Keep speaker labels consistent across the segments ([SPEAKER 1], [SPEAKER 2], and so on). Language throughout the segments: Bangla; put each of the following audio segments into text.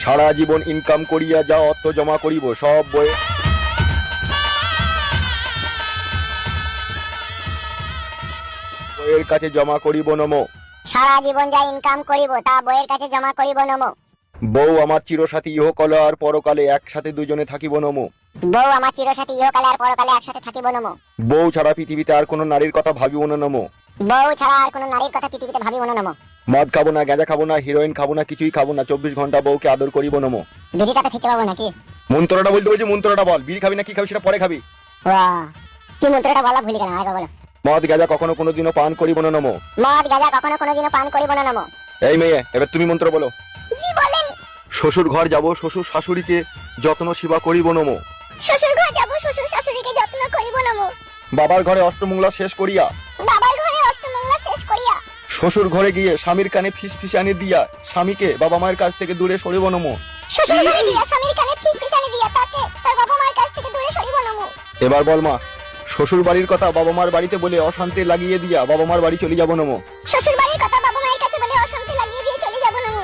[SPEAKER 1] সারা জীবন ইনকাম করিয়া যা অর্থ জমা করিব সব বইয়ের কাছে জমা করিব নমো।
[SPEAKER 2] সারা জীবন যা ইনকাম করিব তা বইয়ের কাছে জমা করিব নমো।
[SPEAKER 1] বউ আমার চিরসাথী ইহকালে আর পরকালে একসাথে দুজনে থাকিব নমো।
[SPEAKER 2] বউ আমার চিরসাথী ইহকালে আর পরকালে একসাথে থাকিব নমো।
[SPEAKER 1] বউ ছাড়া পৃথিবীতে আর কোনো নারীর কথা ভাবিব না নমো।
[SPEAKER 2] বউ ছাড়া আর কোনো নারীর কথা পৃথিবীতে ভাবিব না নমো।
[SPEAKER 1] মদ খাবো না, গাঁজা খাবো না, হিরোইন খাবো না, কিছুই খাবো না, 24 ঘন্টা বউকে আদর করিব নমো।
[SPEAKER 2] বিড়িটাতে খেতে পাবো নাকি?
[SPEAKER 1] মন্ত্রটা বলতে বলছি, মন্ত্রটা বল। বিড়ি খাবি না কি খাবি সেটা পরে খাবি।
[SPEAKER 2] বাহ, কি মন্ত্রটা বলা ভুলে গেলাম, আগে বলো।
[SPEAKER 1] মদ গাঁজা কখনো কোনোদিনও পান করিব না নমো।
[SPEAKER 2] মদ গাঁজা কখনো কোনোদিনও পান করিব না নমো।
[SPEAKER 1] এই মেয়ে, এবার তুমি মন্ত্র বলো।
[SPEAKER 2] জি বলেন।
[SPEAKER 1] শ্বশুর ঘর যাব, শ্বশুর শাশুড়িকে যত্ন সেবা করিব নমো।
[SPEAKER 2] শ্বশুর ঘর যাব, শ্বশুর শাশুড়িকে যত্ন করিব নমো।
[SPEAKER 1] বাবার ঘরে অষ্টমঙ্গলা শেষ করিয়া,
[SPEAKER 2] বাবার ঘরে অষ্টমঙ্গলা শেষ করিয়া,
[SPEAKER 1] শ্বশুর ঘরে গিয়ে স্বামীর কানে ফিসফিসানি দিয়া স্বামীকে বাবা মায়ের কাছ থেকে দূরে সরিব নমো।
[SPEAKER 2] শ্বশুর ঘরে গিয়ে স্বামীর কানে ফিসফিসানি দিয়া তাকে তার বাবা মায়ের কাছ থেকে দূরে সরিব নমো।
[SPEAKER 1] এবার বল মা। শ্বশুর বাড়ির কথা বাবা মার বাড়িতে বলে অশান্তি লাগিয়ে দিয়া বাবা মার বাড়ি চলে যাব নমো।
[SPEAKER 2] শ্বশুর বাড়ির কথা বাবা মায়ের কাছে বলে অশান্তি লাগিয়ে দিয়ে চলে যাব নমো।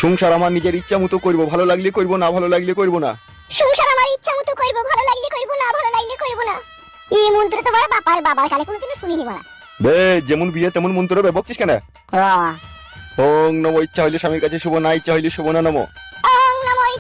[SPEAKER 1] সংসার আমার নিজের ইচ্ছা মতো করব, ভালো লাগলে করব, না ভালো লাগলে করব না।
[SPEAKER 2] সংসার আমার ইচ্ছা মতো করব, ভালো লাগলে করব, না ভালো লাগলে করব না। এই মন্ত্র তো বড় বাবার কালে কোনোদিনও শুনিনি বলা।
[SPEAKER 1] বে, যেমন বিয়ে তেমন মন্ত্র বে, বকছিস কেন? ওং নমো। ইচ্ছা হইলে স্বামীর কাছে শুভ, না ইচ্ছা হইলে শুভ না নমো।